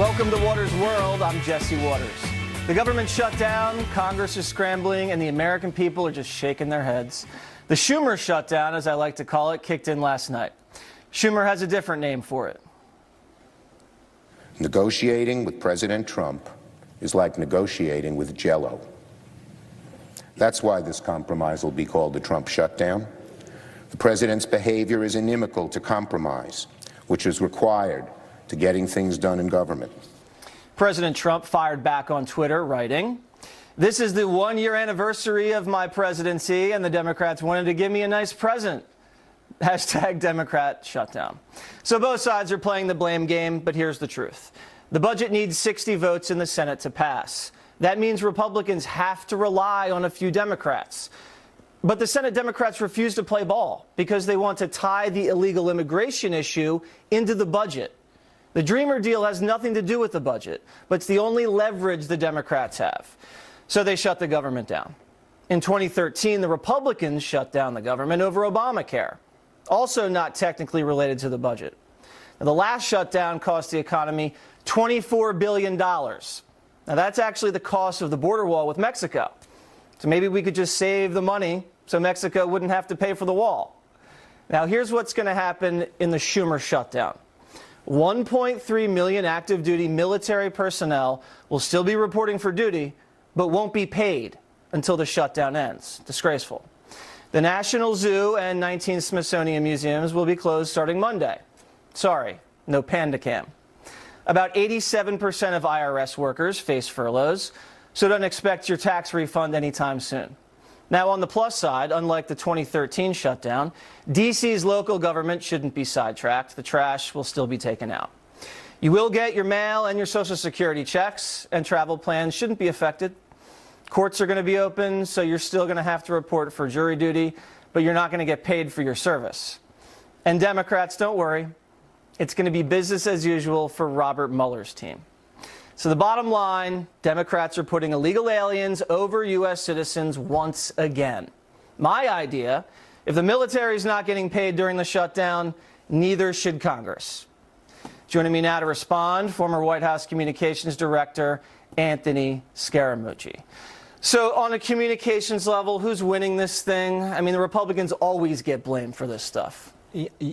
Welcome to Waters World. I'm Jesse Waters. The government shut down, Congress is scrambling, and the American people are just shaking their heads. The Schumer shutdown, as I like to call it, kicked in last night. Schumer has a different name for it. Negotiating with President Trump is like negotiating with Jell-O. That's why this compromise will be called the Trump shutdown. The president's behavior is inimical to compromise, which is required to getting things done in government. President Trump fired back on Twitter, writing, "This is the one-year anniversary of my presidency, and the Democrats wanted to give me a nice present." Hashtag Democrat shutdown. So both sides are playing the blame game, but here's the truth. The budget needs 60 votes in the Senate to pass. That means Republicans have to rely on a few Democrats. But the Senate Democrats refuse to play ball because they want to tie the illegal immigration issue into the budget. The Dreamer deal has nothing to do with the budget, but it's the only leverage the Democrats have. So they shut the government down. In 2013, the Republicans shut down the government over Obamacare, also not technically related to the budget. Now, the last shutdown cost the economy $24 billion. Now, that's actually the cost of the border wall with Mexico. So maybe we could just save the money so Mexico wouldn't have to pay for the wall. Now, here's what's going to happen in the Schumer shutdown. 1.3 million active duty military personnel will still be reporting for duty, but won't be paid until the shutdown ends. Disgraceful. The National Zoo and 19 Smithsonian museums will be closed starting Monday. Sorry, no Panda Cam. About 87% of IRS workers face furloughs, so don't expect your tax refund anytime soon. Now, on the plus side, unlike the 2013 shutdown, D.C.'s local government shouldn't be sidetracked. The trash will still be taken out. You will get your mail and your Social Security checks, and travel plans shouldn't be affected. Courts are going to be open, so you're still going to have to report for jury duty, but you're not going to get paid for your service. And Democrats, don't worry. It's going to be business as usual for Robert Mueller's team. So the bottom line, Democrats are putting illegal aliens over U.S. citizens once again. My idea, if the military is not getting paid during the shutdown, neither should Congress. Joining me now to respond, former White House Communications Director Anthony Scaramucci. So on a communications level, who's winning this thing? I mean, the Republicans always get blamed for this stuff.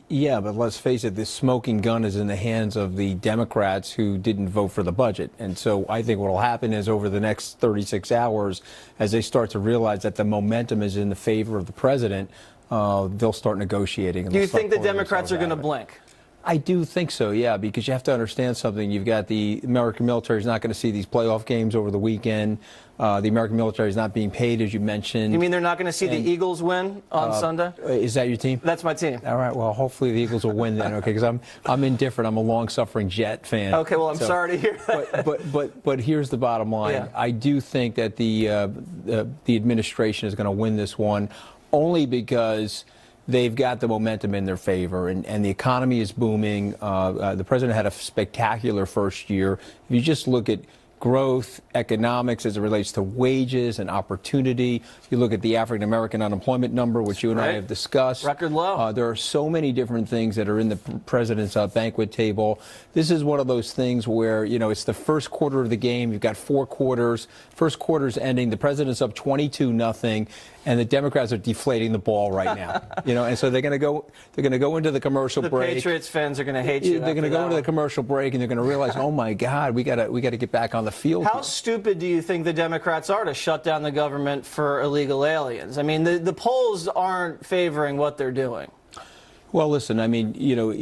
Yeah, but let's face it, this smoking gun is in the hands of the Democrats who didn't vote for the budget. And so I think what will happen is over the next 36 hours, as they start to realize that the momentum is in the favor of the president, they'll start negotiating. Do you think the Democrats are going to blink? I do think so, yeah, because you have to understand something. You've got the American military is not going to see these playoff games over the weekend. The American military is not being paid, as you mentioned. You mean they're not going to see the Eagles win on Sunday? Is that your team? That's my team. All right, well, hopefully the Eagles will win then, okay, because I'm indifferent. I'm a long-suffering Jet fan. Okay, well, I'm sorry to hear that. But here's the bottom line. Yeah. I do think that the administration is going to win this one only because they've got the momentum in their favor, and the economy is booming. The president had a spectacular first year. If you just look at growth, economics as it relates to wages and opportunity, you look at the African-American unemployment number, which you and I have discussed. Record low. There are so many different things that are in the president's banquet table. This is one of those things where, you know, it's the first quarter of the game. You've got 4 quarters. First quarter's ending. The president's up 22-0. And the Democrats are deflating the ball right now, you know, and so they're going to go into the commercial break. The Patriots fans are going to hate you. They're going to go into the commercial break, and they're going to realize, oh my God, we got to get back on the field. How stupid do you think the Democrats are to shut down the government for illegal aliens? I mean, the polls aren't favoring what they're doing. Well, listen, I mean, you know,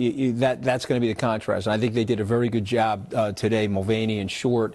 that's going to be the contrast. And I think they did a very good job today, Mulvaney and Short,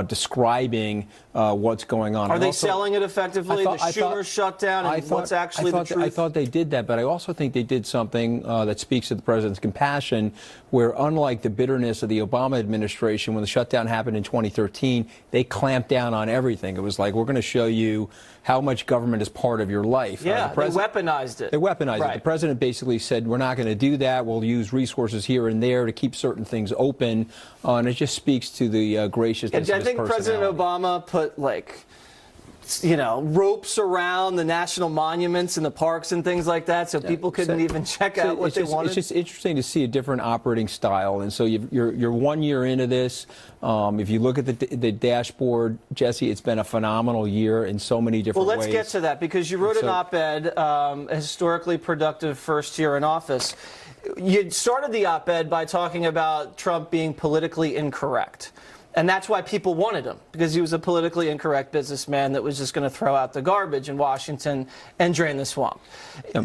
describing what's going on. Are they selling it effectively? The Schumer shutdown and what's actually the truth? I thought they did that, but I also think they did something that speaks to the president's compassion, where unlike the bitterness of the Obama administration, when the shutdown happened in 2013, they clamped down on everything. It was like, we're going to show you how much government is part of your life. Yeah, they weaponized it. They weaponized it. The president basically said, we're not going to do that. We'll use resources here and there to keep certain things open. And it just speaks to the graciousness of his personality. I think President Obama put like ropes around the national monuments and the parks and things like that, so people couldn't even check out what they wanted. It's just interesting to see a different operating style. And so you're 1 year into this. If you look at the dashboard, Jesse, it's been a phenomenal year in so many different ways. Well, let's get to that, because you wrote an op-ed, a historically productive first year in office. You started the op-ed by talking about Trump being politically incorrect. And that's why people wanted him, because he was a politically incorrect businessman that was just going to throw out the garbage in Washington and drain the swamp.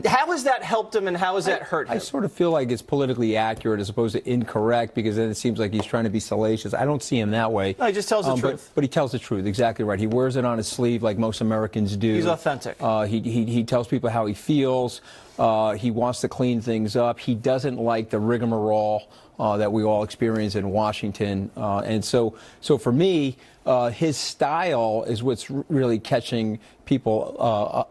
How has that helped him, and how has that hurt him? I sort of feel like it's politically accurate as opposed to incorrect, because then it seems like he's trying to be salacious. I don't see him that way. No, he just tells the truth. But he tells the truth, exactly right. He wears it on his sleeve like most Americans do. He's authentic. He tells people how he feels. He wants to clean things up. He doesn't like the rigmarole that we all experience in Washington. And so for me, his style is what's really catching people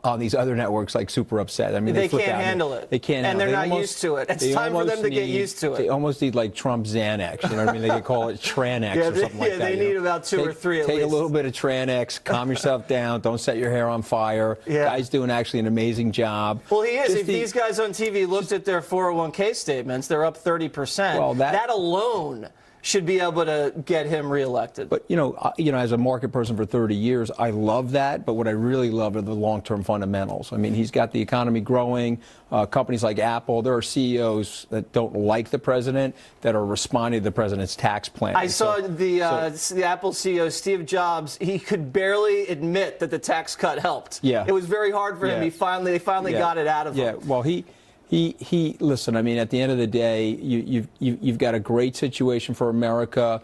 on these other networks like super upset. I mean, they can't handle it. They can't, and they're not used to it. It's time for them to get used to it. They almost need like Trump Xanax. You know what I mean? They could call it Tranex or something like that. Yeah, they need about two or three at least. Take a little bit of Tranex, calm yourself down, don't set your hair on fire. Yeah. Guy's doing actually an amazing job. Well, he is. If these guys on TV looked at their 401k statements, they're up 30%. Well, that alone should be able to get him reelected. But as a market person for 30 years, I love that. But what I really love are the long-term fundamentals. I mean, he's got the economy growing. Companies like Apple, there are CEOs that don't like the president that are responding to the president's tax plan. I saw the Apple CEO, Steve Jobs. He could barely admit that the tax cut helped. Yeah, it was very hard for him. They finally got it out of him. Yeah, well, he listen, I mean, at the end of the day, you've got a great situation for America,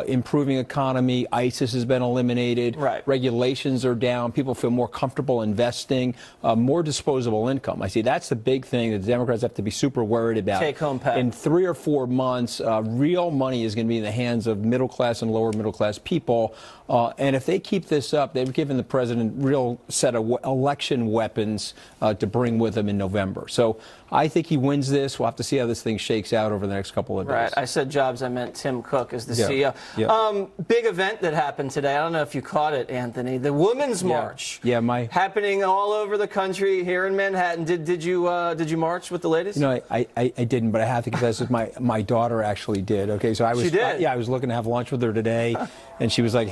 improving economy, ISIS has been eliminated, right. Regulations are down, people feel more comfortable investing, more disposable income. I see that's the big thing that the Democrats have to be super worried about. Take home pay. In 3 or 4 months, real money is going to be in the hands of middle class and lower middle class people. And if they keep this up, they've given the president real set of election weapons to bring with him in November. So I think he wins this. We'll have to see how this thing shakes out over the next couple of days. Right. I said Jobs. I meant Tim Cook as the CEO. Yeah. Big event that happened today. I don't know if you caught it, Anthony. The Women's March. Yeah, happening all over the country here in Manhattan. Did you march with the ladies? No, I didn't, but I have to confess that my daughter actually did. Okay, so I was. She did? I was looking to have lunch with her today, and she was like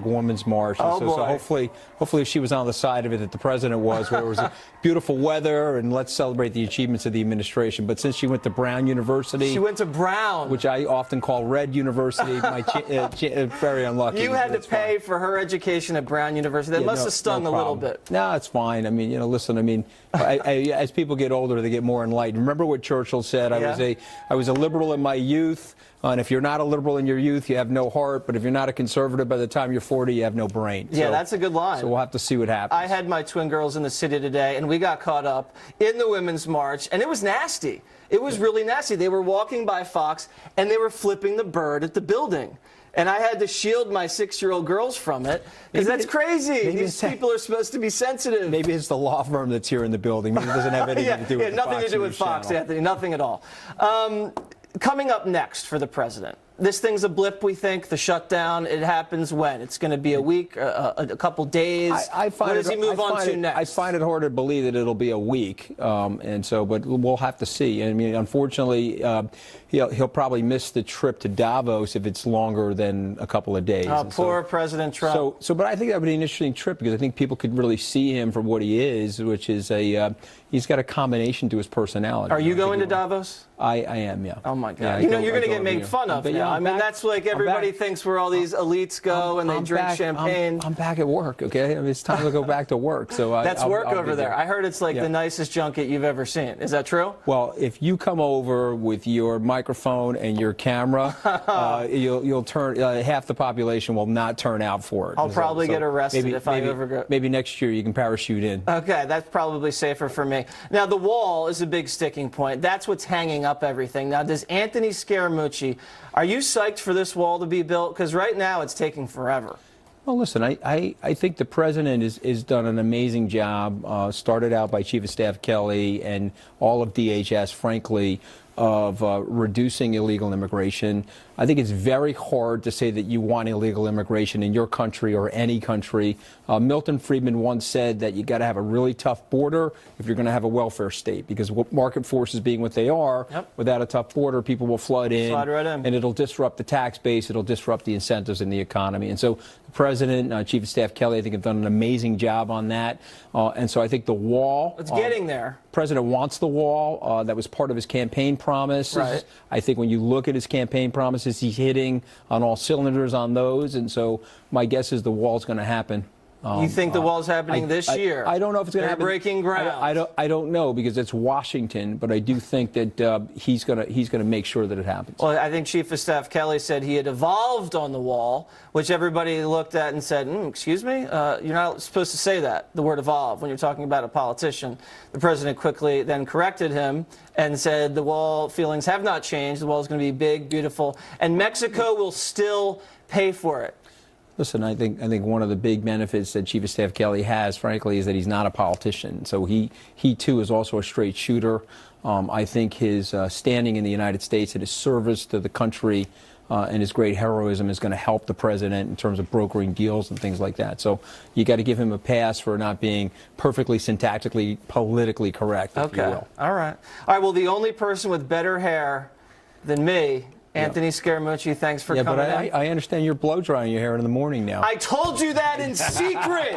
#Women's March. Oh, so, boy. So hopefully she was on the side of it that the president was, where it was beautiful weather and let's celebrate the achievements of the administration. But since she went to Brown University, she went to Brown, which I often call Red University. Very unlucky. You had to pay for her education at Brown University. That must have stung a little bit. No, it's fine. I mean, listen. I mean, as people get older, they get more enlightened. Remember what Churchill said? I was a liberal in my youth. And if you're not a liberal in your youth, you have no heart. But if you're not a conservative by the time you're 40, you have no brain. Yeah, that's a good line. So we'll have to see what happens. I had my twin girls in the city today, and we got caught up in the Women's March, and it was nasty. It was really nasty. They were walking by Fox, and they were flipping the bird at the building. And I had to shield my 6-year-old girls from it, because that's crazy. These people are supposed to be sensitive. Maybe it's the law firm that's here in the building. Maybe it doesn't have anything to do with nothing Fox to do with Fox, channel. Anthony. Nothing at all. Coming up next for the president. This thing's a blip, we think. The shutdown, it happens when? It's going to be a week, a couple days. What does he move on to next? I find it hard to believe that it'll be a week, but we'll have to see. I mean, unfortunately, he'll probably miss the trip to Davos if it's longer than a couple of days. Oh, poor President Trump. But I think that would be an interesting trip, because I think people could really see him for what he is, which is he's got a combination to his personality. Are you going to Davos? I am, yeah. Oh my God! Yeah, you're going to get made fun of now. I mean, that's like everybody thinks where all these elites go and they drink champagne. I'm back at work, okay? I mean, it's time to go back to work. So that's work over there. I heard it's like the nicest junket you've ever seen. Is that true? Well, if you come over with your microphone and your camera, you'll turn. Half the population will not turn out for it. I'll probably get arrested if I ever go. Maybe next year you can parachute in. Okay, that's probably safer for me. Now, the wall is a big sticking point. That's what's hanging up everything. Now, does Anthony Scaramucci, are you psyched for this wall to be built? Because right now it's taking forever. Well, listen, I think the president has done an amazing job. Started out by Chief of Staff Kelly and all of DHS, frankly. of reducing illegal immigration. I think it's very hard to say that you want illegal immigration in your country or any country. Milton Friedman once said that you got to have a really tough border if you're going to have a welfare state, because market forces being what they are, without a tough border, people will flood in, right in, and it'll disrupt the tax base, it'll disrupt the incentives in the economy. And so the President, Chief of Staff Kelly, I think have done an amazing job on that. And so I think the wall... It's getting there. President wants the wall. That was part of his campaign promises. Right. I think when you look at his campaign promises, he's hitting on all cylinders on those. And so my guess is the wall's going to happen. You think the wall's happening this year? I don't know if it's going to happen. Breaking ground. I don't know, because it's Washington, but I do think that he's going to make sure that it happens. Well, I think Chief of Staff Kelly said he had evolved on the wall, which everybody looked at and said, excuse me, you're not supposed to say that, the word evolve, when you're talking about a politician. The president quickly then corrected him and said the wall feelings have not changed. The wall is going to be big, beautiful, and Mexico will still pay for it. Listen, I think one of the big benefits that Chief of Staff Kelly has, frankly, is that he's not a politician. So he too is also a straight shooter. I think his standing in the United States and his service to the country and his great heroism is going to help the president in terms of brokering deals and things like that. So you got to give him a pass for not being perfectly syntactically, politically correct, if you will. All right. Well, the only person with better hair than me, Anthony Scaramucci, thanks for coming in. I understand you're blow drying your hair in the morning now. I told you that in secret.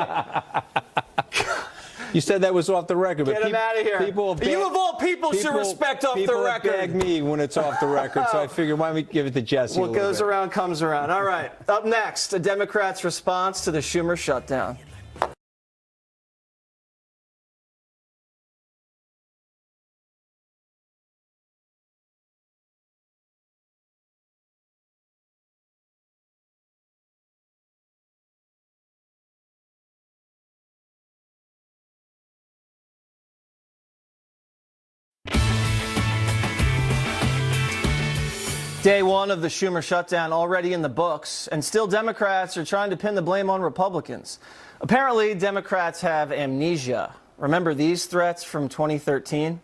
You said that was off the record. Get him out of here. You of all people should respect off the record. People bag me when it's off the record, so I figured why don't we give it to Jesse. What goes around comes around. All right. Up next, a Democrats' response to the Schumer shutdown. Day one of the Schumer shutdown already in the books, and still Democrats are trying to pin the blame on Republicans. Apparently, Democrats have amnesia. Remember these threats from 2013?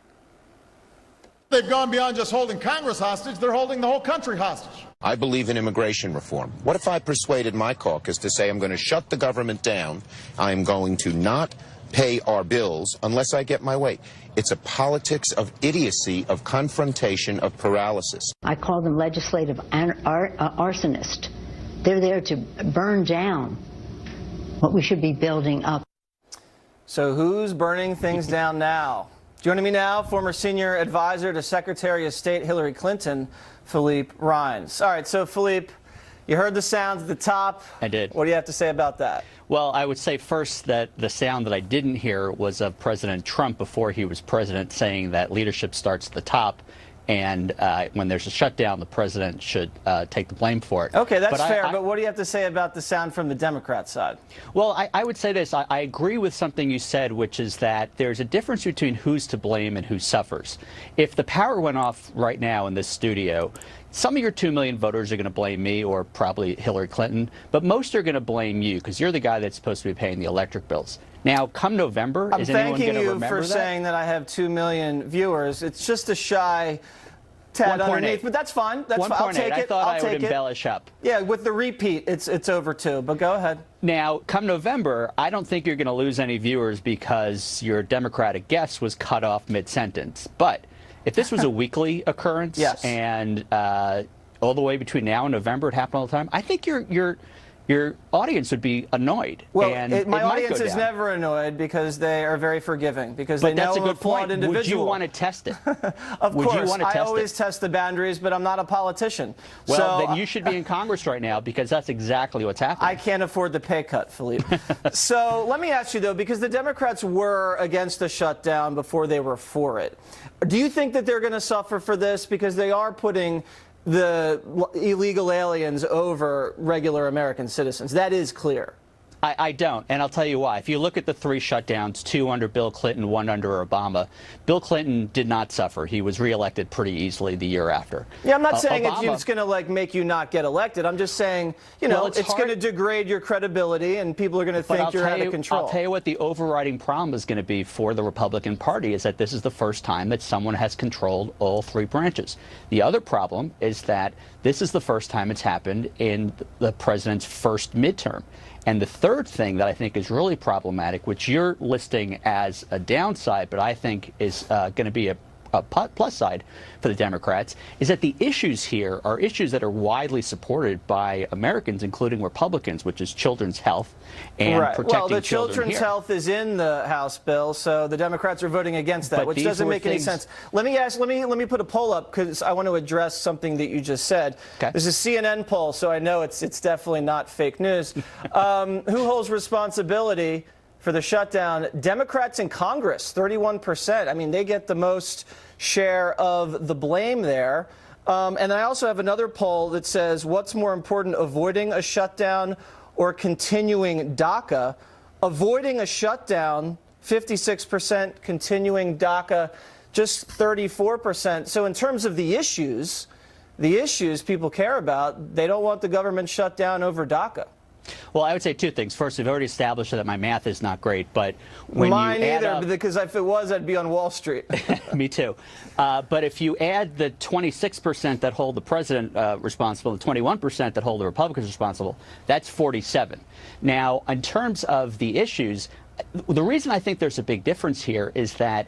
They've gone beyond just holding Congress hostage, they're holding the whole country hostage. I believe in immigration reform. What if I persuaded my caucus to say I'm going to shut the government down, I'm going to not pay our bills unless I get my way? It's a politics of idiocy, of confrontation, of paralysis. I call them legislative arsonists. They're there to burn down what we should be building up. So who's burning things down now? Joining me now, former senior advisor to Secretary of State Hillary Clinton, Philippe Rines. All right, so Philippe, you heard the sounds at the top. I did. What do you have to say about that? Well, I would say first that the sound that I didn't hear was of President Trump before he was president saying that leadership starts at the top, and when there's a shutdown, the president should take the blame for it. Okay, that's fair, but what do you have to say about the sound from the Democrat side? Well, I would say this. I agree with something you said, which is that there's a difference between who's to blame and who suffers. If the power went off right now in this studio, some of your 2 million voters are going to blame me or probably Hillary Clinton, but most are going to blame you because you're the guy that's supposed to be paying the electric bills. Now, come November, is anyone going to remember that? I'm thanking you for saying that I have 2 million viewers. It's just a shy tad underneath, but that's fine. That's fine. I'll take it. I thought I would embellish up. Yeah, with the repeat, it's over 2, but go ahead. Now, come November, I don't think you're going to lose any viewers because your Democratic guest was cut off mid-sentence. But if this was a weekly occurrence and all the way between now and November it happened all the time, I think your audience would be annoyed. Well, and my audience is never annoyed because they are very forgiving, because they know I'm a flawed individual. Would you want to test it? Of course. I always test the boundaries, but I'm not a politician. Well, then you should be in Congress right now because that's exactly what's happening. I can't afford the pay cut, Philippe. So let me ask you, though, because the Democrats were against the shutdown before they were for it. Do you think that they're going to suffer for this because they are putting the illegal aliens over regular American citizens? That is clear. I don't, and I'll tell you why. If you look at the 3 shutdowns, 2 under Bill Clinton, 1 under Obama, Bill Clinton did not suffer. He was reelected pretty easily the year after. Yeah, I'm not saying Obama, it's going to like make you not get elected. I'm just saying, you know, Well, it's going to degrade your credibility, and people are going to think you're out of control. I'll tell you what the overriding problem is going to be for the Republican Party is that this is the first time that someone has controlled all 3 branches. The other problem is that this is the first time it's happened in the president's first midterm. And the third thing that I think is really problematic, which you're listing as a downside, but I think is going to be a plus side for the Democrats, is that the issues here are issues that are widely supported by Americans, including Republicans, which is children's health and protecting children. Well, the children's health is in the House bill, so the Democrats are voting against that, But which doesn't make any sense. Let me put a poll up because I want to address something that you just said. Okay. This is a CNN poll, so I know it's definitely not fake news. Who holds responsibility for the shutdown? Democrats in Congress, 31%. I mean, they get the most share of the blame there. And I also have another poll that says, what's more important, avoiding a shutdown or continuing DACA? Avoiding a shutdown, 56%, continuing DACA, just 34%. So in terms of the issues people care about, they don't want the government shut down over DACA. Well, I would say 2 things. First, we've already established that my math is not great, but when Mine you add either, up, because if it was, I'd be on Wall Street. Me too. But if you add the 26% that hold the president responsible, the 21% that hold the Republicans responsible, that's 47. Now, in terms of the issues, the reason I think there's a big difference here is that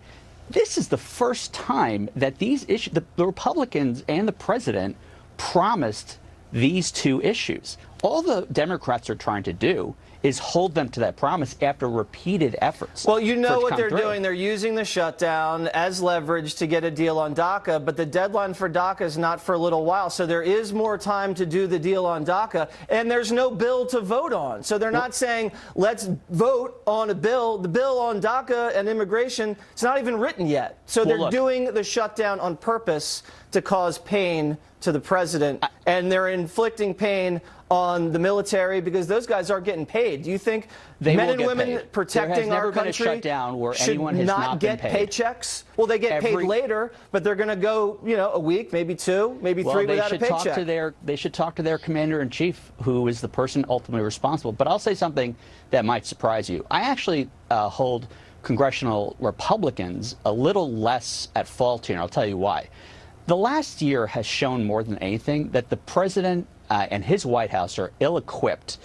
this is the first time that these issues, the Republicans and the president promised these 2 issues. All the Democrats are trying to do is hold them to that promise after repeated efforts. Well, you know what they're doing. They're using the shutdown as leverage to get a deal on DACA, but the deadline for DACA is not for a little while. So there is more time to do the deal on DACA, and there's no bill to vote on. So they're not saying, let's vote on a bill. The bill on DACA and immigration, it's not even written yet. So they're doing the shutdown on purpose to cause pain to the president, and they're inflicting pain on the military because those guys aren't getting paid. Do you think men and women protecting our country should not get paychecks? Well, they get paid later, but they're going to go, you know, a week, maybe 2, maybe 3 without a paycheck. They should talk to their commander-in-chief, who is the person ultimately responsible. But I'll say something that might surprise you. I actually hold congressional Republicans a little less at fault here, and I'll tell you why. The last year has shown more than anything that the president and his White House are ill-equipped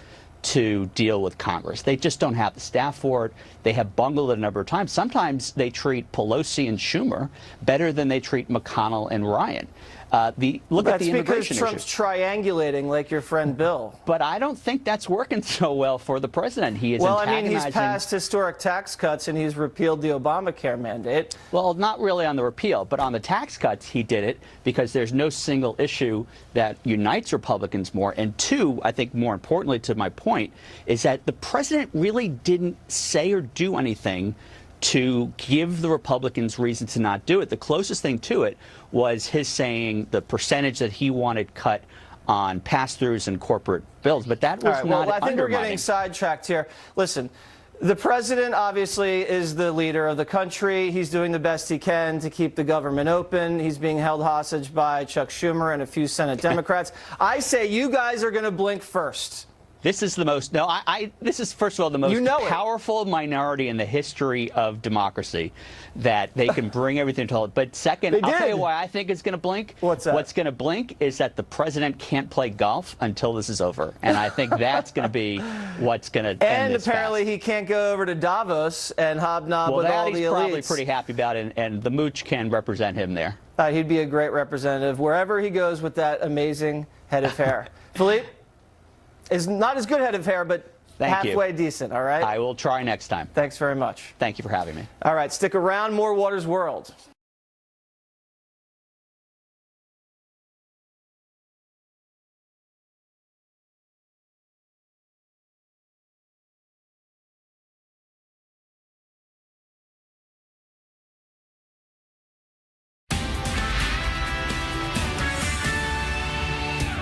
to deal with Congress. They just don't have the staff for it. They have bungled it a number of times. Sometimes they treat Pelosi and Schumer better than they treat McConnell and Ryan. Look at the immigration issue. That's because Trump's triangulating like your friend Bill. But I don't think that's working so well for the president. He is antagonizing. I mean, he's passed historic tax cuts and he's repealed the Obamacare mandate. Well, not really on the repeal, but on the tax cuts, he did it because there's no single issue that unites Republicans more. And 2, I think more importantly to my point, is that the president really didn't say or do anything to give the Republicans reason to not do it. The closest thing to it was his saying the percentage that he wanted cut on pass-throughs and corporate bills. But that was not I think we're getting sidetracked here. Listen, the president obviously is the leader of the country. He's doing the best he can to keep the government open. He's being held hostage by Chuck Schumer and a few Senate Democrats. I say you guys are going to blink first. This is the most, this is, first of all, the most powerful minority in the history of democracy that they can bring everything to it. But second, I'll tell you why I think it's going to blink. What's that? What's going to blink is that the president can't play golf until this is over. And I think that's going to be what's going to end And this apparently fast. He can't go over to Davos and hobnob with all the elites. Well, that he's probably pretty happy about, and the mooch can represent him there. He'd be a great representative wherever he goes with that amazing head of hair. Philippe? Is not as good head of hair, but halfway decent, all right? I will try next time. Thanks very much. Thank you for having me. All right, stick around. More Watters World.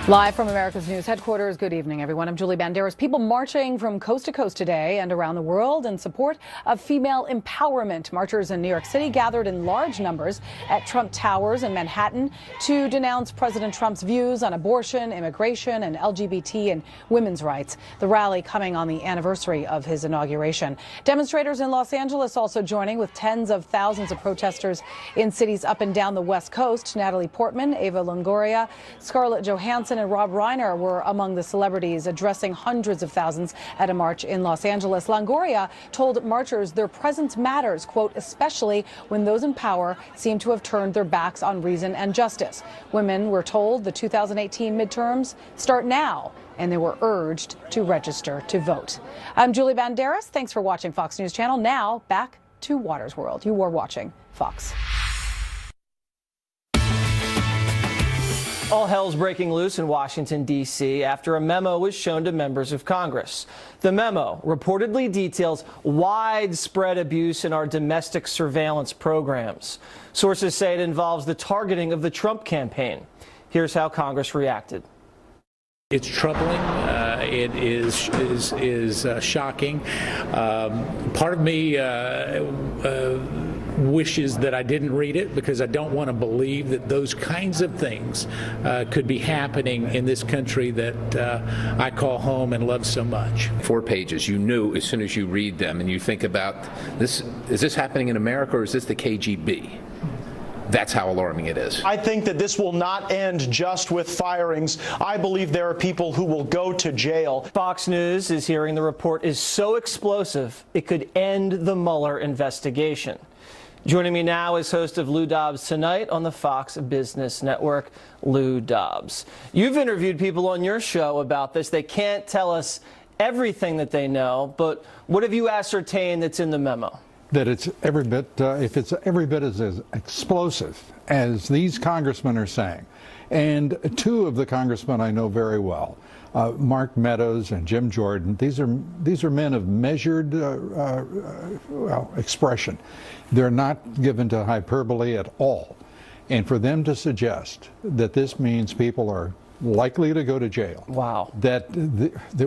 Live from America's News headquarters, good evening, everyone. I'm Julie Banderas. People marching from coast to coast today and around the world in support of female empowerment. Marchers in New York City gathered in large numbers at Trump Towers in Manhattan to denounce President Trump's views on abortion, immigration, and LGBT and women's rights. The rally coming on the anniversary of his inauguration. Demonstrators in Los Angeles also joining, with tens of thousands of protesters in cities up and down the West Coast. Natalie Portman, Ava Longoria, Scarlett Johansson, and Rob Reiner were among the celebrities addressing hundreds of thousands at a march in Los Angeles. Longoria told marchers their presence matters, quote, especially when those in power seem to have turned their backs on reason and justice. Women were told the 2018 midterms start now, and they were urged to register to vote. I'm Julie Banderas. Thanks for watching Fox News Channel. Now back to Watters World. You are watching Fox. All hell's breaking loose in Washington, D.C. after a memo was shown to members of Congress. The memo reportedly details widespread abuse in our domestic surveillance programs. Sources say it involves the targeting of the Trump campaign. Here's how Congress reacted. It's troubling. It is shocking. Part of me wishes that I didn't read it, because I don't want to believe that those kinds of things could be happening in this country that I call home and love so much. 4 pages. You knew as soon as you read them and you think about this, is this happening in America or is this the KGB? That's how alarming it is. I think that this will not end just with firings. I believe there are people who will go to jail. Fox News is hearing the report is so explosive it could end the Mueller investigation. Joining me now is host of Lou Dobbs Tonight on the Fox Business Network, Lou Dobbs. You've interviewed people on your show about this. They can't tell us everything that they know, but what have you ascertained that's in the memo? That it's every bit, if it's every bit as explosive as these congressmen are saying. And 2 of the congressmen I know very well, Mark Meadows and Jim Jordan. These are men of measured expression. They're not given to hyperbole at all. And for them to suggest that this means people are likely to go to jail, wow, that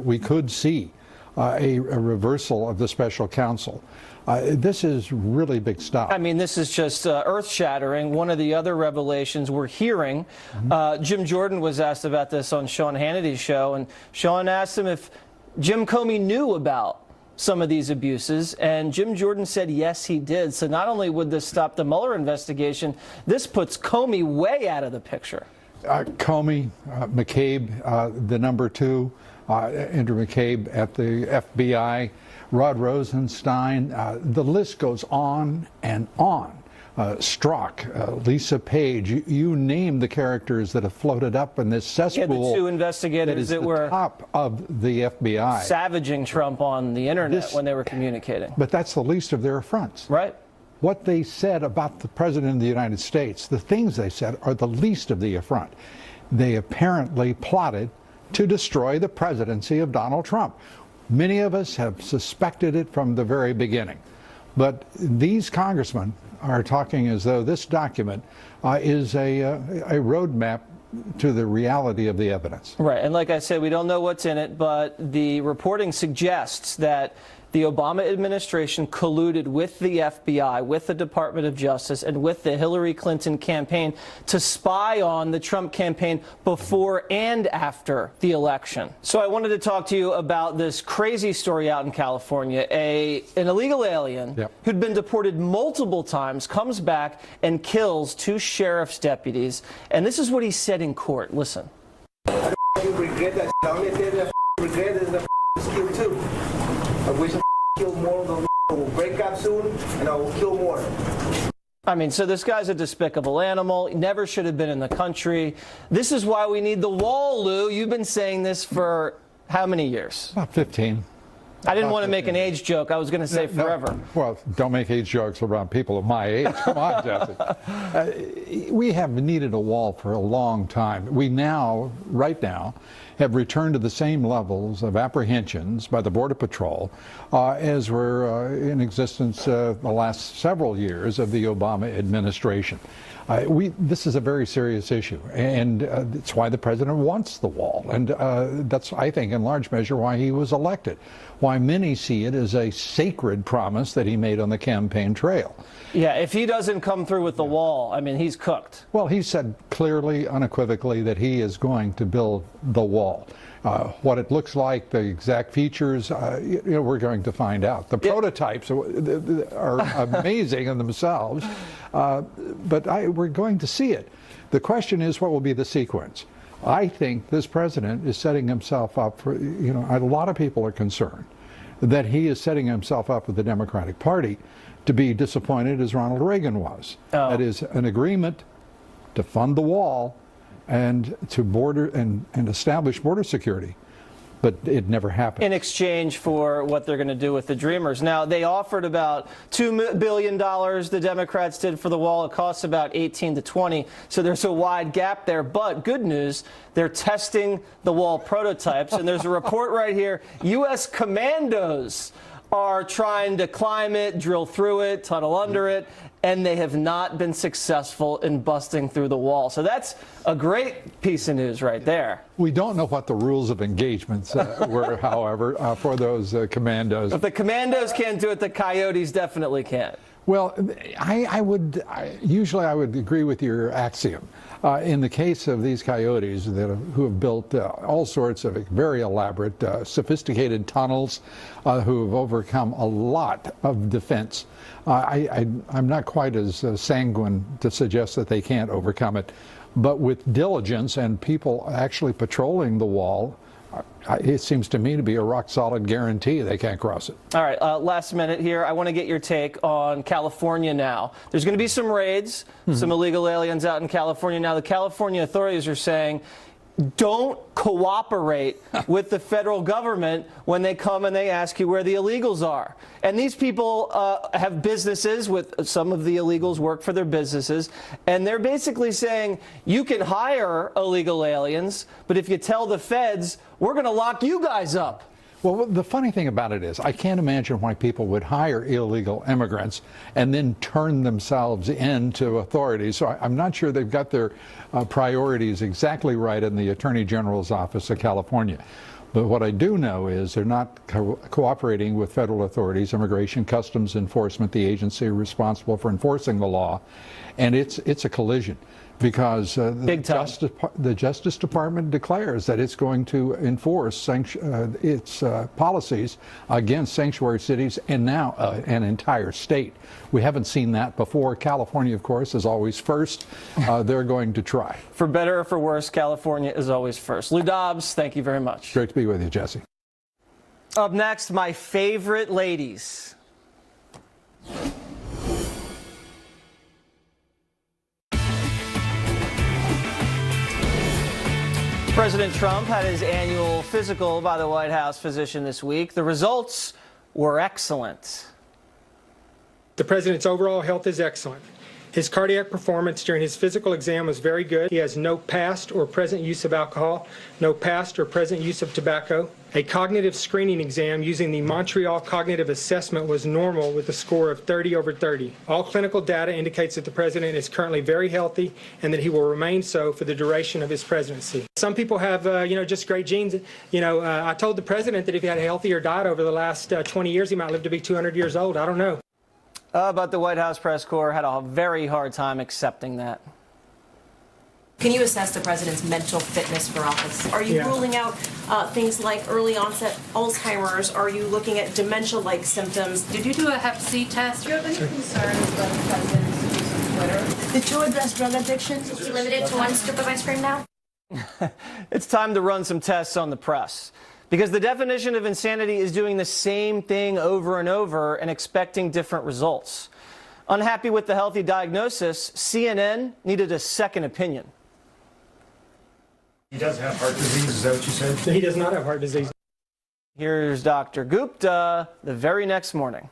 we could see a reversal of the special counsel. This is really big stuff. I mean, this is just earth-shattering. One of the other revelations we're hearing, Jim Jordan was asked about this on Sean Hannity's show, and Sean asked him if Jim Comey knew about some of these abuses, and Jim Jordan said yes, he did. So not only would this stop the Mueller investigation, this puts Comey way out of the picture. Comey, McCabe, the number 2, Andrew McCabe at the FBI, Rod Rosenstein, the list goes on and on. Strzok, Lisa Page, you name the characters that have floated up in this cesspool. Yeah, the 2 investigators that were top of the FBI. Savaging Trump on the internet when they were communicating. But that's the least of their affronts. Right. What they said about the President of the United States, the things they said, are the least of the affront. They apparently plotted to destroy the presidency of Donald Trump. Many of us have suspected it from the very beginning. But these congressmen are talking as though this document is a roadmap to the reality of the evidence. Right, and like I said, we don't know what's in it, but the reporting suggests that the Obama administration colluded with the FBI, with the Department of Justice, and with the Hillary Clinton campaign to spy on the Trump campaign before and after the election. So I wanted to talk to you about this crazy story out in California. An illegal alien who'd been deported multiple times comes back and kills 2 sheriff's deputies. And this is what he said in court. Listen. I regret that. The only thing that I regret is the skill too. I wish I kill more of them. Will break up soon, and I will kill more. I mean, so this guy's a despicable animal. He never should have been in the country. This is why we need the wall, Lou. You've been saying this for how many years? About 15. I didn't want to make an age joke. I was going to say forever. No. Well, don't make age jokes around people of my age. Come on, Jesse. We have needed a wall for a long time. We now, right now, have returned to the same levels of apprehensions by the Border Patrol as were in existence the last several years of the Obama administration. This is a very serious issue, and it's why the president wants the wall, and that's, I think, in large measure why he was elected, why many see it as a sacred promise that he made on the campaign trail. Yeah, if he doesn't come through with the wall, I mean, he's cooked. Well, he said clearly, unequivocally, that he is going to build the wall. What it looks like, the exact features, we're going to find out. The prototypes are amazing in themselves, but we're going to see it. The question is, what will be the sequence? I think this president is setting himself up for, a lot of people are concerned that he is setting himself up with the Democratic Party to be disappointed as Ronald Reagan was. Oh. That is an agreement to fund the wall and to border and establish border security. But it never happened. In exchange for what they're going to do with the Dreamers. Now, they offered about $2 billion, the Democrats did, for the wall. It costs about 18 to 20, so there's a wide gap there. But good news, they're testing the wall prototypes, and there's a report right here. U.S. commandos are trying to climb it, drill through it, tunnel under it, and they have not been successful in busting through the wall. So that's a great piece of news right there. We don't know what the rules of engagement were, however, for those commandos. If the commandos can't do it, the coyotes definitely can't. Well, I would agree with your axiom. In the case of these coyotes who have built all sorts of very elaborate, sophisticated tunnels, who have overcome a lot of defense, I'm not quite as sanguine to suggest that they can't overcome it. But with diligence and people actually patrolling the wall, it seems to me to be a rock-solid guarantee they can't cross it. All right, last minute here. I want to get your take on California now. There's going to be some raids, some illegal aliens out in California. Now, the California authorities are saying, don't cooperate with the federal government when they come and they ask you where the illegals are. And these people have businesses with some of the illegals work for their businesses. And they're basically saying you can hire illegal aliens, but if you tell the feds, we're going to lock you guys up. Well, the funny thing about it is I can't imagine why people would hire illegal immigrants and then turn themselves in to authorities. So I'm not sure they've got their priorities exactly right in the Attorney General's office of California. But what I do know is they're not cooperating with federal authorities, Immigration Customs Enforcement, the agency responsible for enforcing the law, and it's a collision. Because the Justice Department declares that it's going to enforce its policies against sanctuary cities and now an entire state. We haven't seen that before. California, of course, is always first. They're going to try. For better or for worse, California is always first. Lou Dobbs, thank you very much. Great to be with you, Jesse. Up next, my favorite ladies. President Trump had his annual physical by the White House physician this week. The results were excellent. The president's overall health is excellent. His cardiac performance during his physical exam was very good. He has no past or present use of alcohol, no past or present use of tobacco. A cognitive screening exam using the Montreal Cognitive Assessment was normal with a score of 30/30. All clinical data indicates that the president is currently very healthy and that he will remain so for the duration of his presidency. Some people have, just great genes. I told the president that if he had a healthier diet over the last 20 years, he might live to be 200 years old. I don't know. But the White House press corps had a very hard time accepting that. Can you assess the president's mental fitness for office? Are you ruling out things like early onset Alzheimer's? Are you looking at dementia-like symptoms? Did you do a Hep C test? Do you have any concerns about the president's use of Twitter? Did you address drug addiction? Is he limited to one scoop of ice cream now? It's time to run some tests on the press. Because the definition of insanity is doing the same thing over and over and expecting different results. Unhappy with the healthy diagnosis, CNN needed a second opinion. He does have heart disease, is that what you said? He does not have heart disease. Here's Dr. Gupta the very next morning.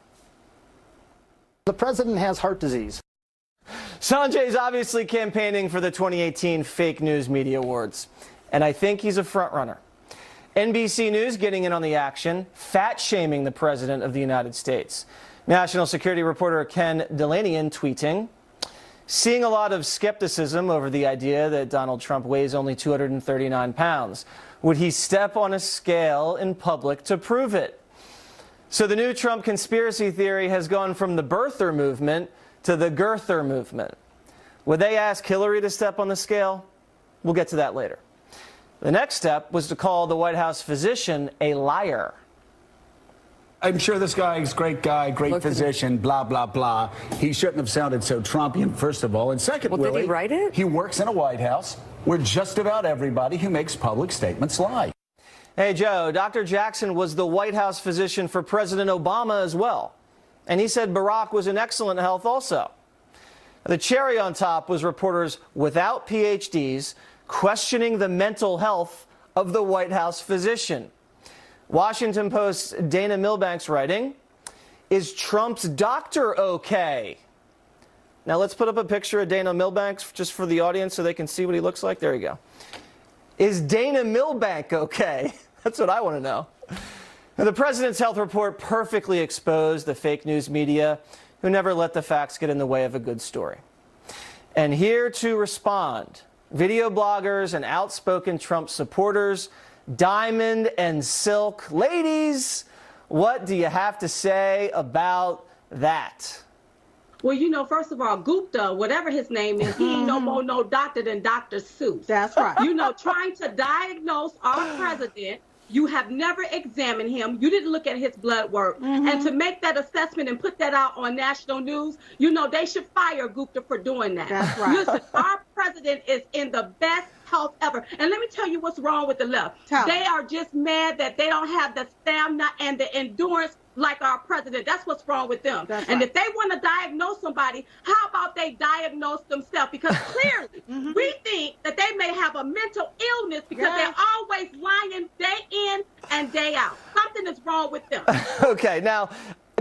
The president has heart disease. Sanjay is obviously campaigning for the 2018 Fake News Media Awards, and I think he's a front runner. NBC News getting in on the action, fat-shaming the President of the United States. National security reporter Ken Dilanian tweeting, seeing a lot of skepticism over the idea that Donald Trump weighs only 239 pounds. Would he step on a scale in public to prove it? So the new Trump conspiracy theory has gone from the birther movement to the girther movement. Would they ask Hillary to step on the scale? We'll get to that later. The next step was to call the White House physician a liar. I'm sure this guy's a great guy, great physician, blah, blah, blah. He shouldn't have sounded so Trumpian, first of all. And second, well, Willie, did he write it? He works in a White House where just about everybody who makes public statements lie. Hey, Joe, Dr. Jackson was the White House physician for President Obama as well. And he said Barack was in excellent health also. The cherry on top was reporters without PhDs questioning the mental health of the White House physician. Washington Post's Dana Milbank's writing, "Is Trump's doctor okay?" Now let's put up a picture of Dana Milbank just for the audience so they can see what he looks like. There you go. Is Dana Milbank okay? That's what I want to know. Now, the president's health report perfectly exposed the fake news media who never let the facts get in the way of a good story. And here to respond, video bloggers and outspoken Trump supporters, Diamond and Silk. Ladies, what do you have to say about that? Well, you know, first of all, Gupta, whatever his name is, he ain't no more no doctor than Dr. Seuss. That's right. You know, trying to diagnose our president, you have never examined him. You didn't look at his blood work. And to make that assessment and put that out on national news, you know, they should fire Gupta for doing that. That's right. Listen, our president is in the best health ever. And let me tell you what's wrong with the left. They are just mad that they don't have the stamina and the endurance like our president. That's what's wrong with them. And if they want to diagnose somebody, how about they diagnose themselves? Because clearly we think that they may have a mental illness because they're always lying day in and day out. Something is wrong with them. Okay, now,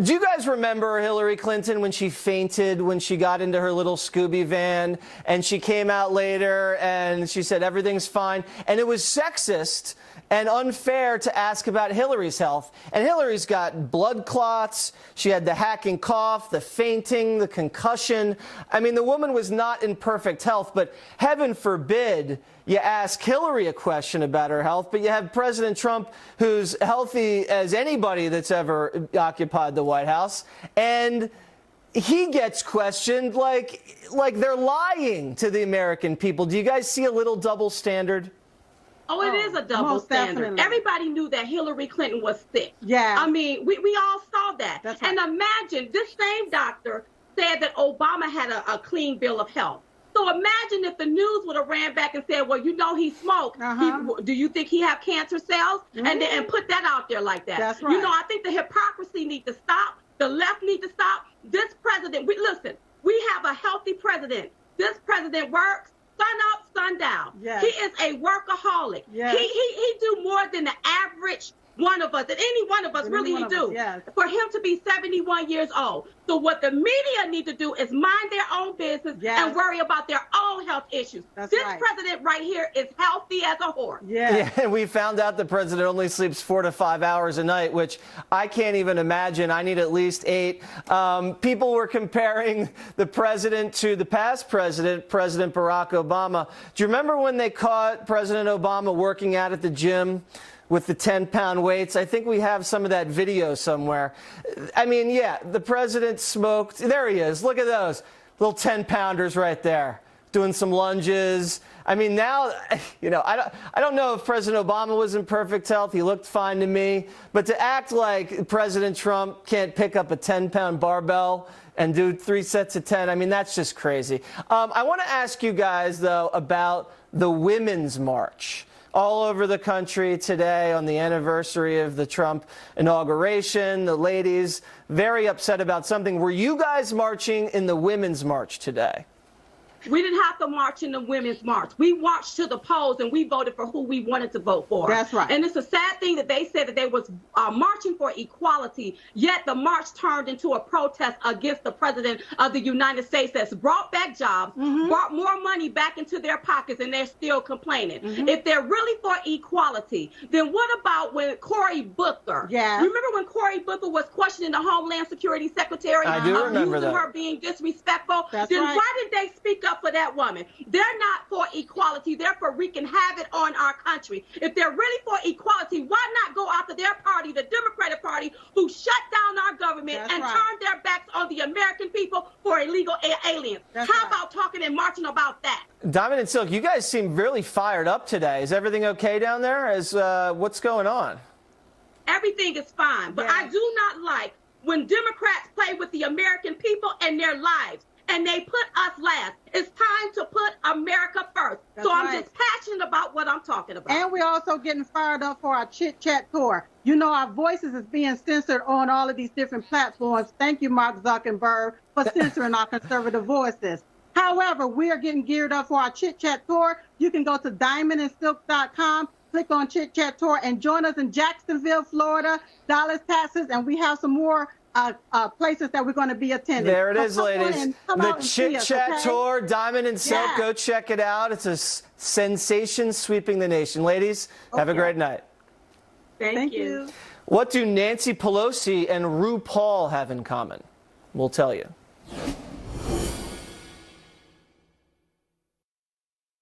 do you guys remember Hillary Clinton when she fainted when she got into her little Scooby van and she came out later and she said everything's fine? And it was sexist and unfair to ask about Hillary's health. And Hillary's got blood clots. She had the hacking cough, the fainting, the concussion. I mean, the woman was not in perfect health, but heaven forbid you ask Hillary a question about her health, but you have President Trump, who's healthy as anybody that's ever occupied the White House, and he gets questioned like they're lying to the American people. Do you guys see a little double standard? Oh, it is a double standard. Definitely. Everybody knew that Hillary Clinton was sick. Yeah. I mean, we all saw that. That's right. And imagine this same doctor said that Obama had a clean bill of health. So imagine if the news would have ran back and said, well, you know, he smoked. Do you think he have cancer cells? And put that out there like that. That's right. You know, I think the hypocrisy needs to stop. The left needs to stop. This president, listen, we have a healthy president. This president works. Sun up, sun down. Yes. He is a workaholic. Yes. He do more than the average one of us, and any one of us, really he do. Yes. For him to be 71 years old. So what the media need to do is mind their own business and worry about their own health issues. That's this right. president right here is healthy as a horse. Yeah, and we found out the president only sleeps 4 to 5 hours a night, which I can't even imagine. I need at least 8. People were comparing the president to the past president, President Barack Obama. Do you remember when they caught President Obama working out at the gym with the 10-pound weights? I think we have some of that video somewhere. I mean, yeah, the president smoked. There he is. Look at those little 10-pounders right there doing some lunges. I mean, now, you know, I don't know if President Obama was in perfect health. He looked fine to me. But to act like President Trump can't pick up a 10-pound barbell and do 3 sets of 10, I mean, that's just crazy. I want to ask you guys, though, about the Women's March all over the country today on the anniversary of the Trump inauguration. The ladies very upset about something. Were you guys marching in the Women's March today? We didn't have to march in the Women's March. We marched to the polls and we voted for who we wanted to vote for. That's right. And it's a sad thing that they said that they was marching for equality, yet the march turned into a protest against the President of the United States that's brought back jobs, brought more money back into their pockets, and they're still complaining. If they're really for equality, then what about when Cory Booker? Yeah. Remember when Cory Booker was questioning the Homeland Security Secretary? I do remember accusing that. her being disrespectful? That's then right. why did they speak up for that woman? They're not for equality. They're for wreaking havoc on our country. If they're really for equality, why not go after their party, the Democratic Party, who shut down our government That's and right. turned their backs on the American people for illegal aliens? That's How right. about talking and marching about that? Diamond and Silk, you guys seem really fired up today. Is everything okay down there? What's going on? Everything is fine, but I do not like when Democrats play with the American people and their lives, and they put us last. It's time to put America first. That's so I'm right. just passionate about what I'm talking about. And we're also getting fired up for our Chit Chat tour. You know, our voices is being censored on all of these different platforms. Thank you, Mark Zuckerberg, for censoring our conservative voices. However, we are getting geared up for our Chit Chat tour. You can go to diamondandsilk.com, click on Chit Chat tour, and join us in Jacksonville, Florida, Dallas, Texas, and we have some more places that we're going to be attending. There it So is, come on ladies. and come The out and see Chit us, Chat okay? Tour, Diamond and Silk. Yeah. Go check it out. It's a sensation sweeping the nation. Ladies, have a Okay. great night. Thank you. What do Nancy Pelosi and RuPaul have in common? We'll tell you.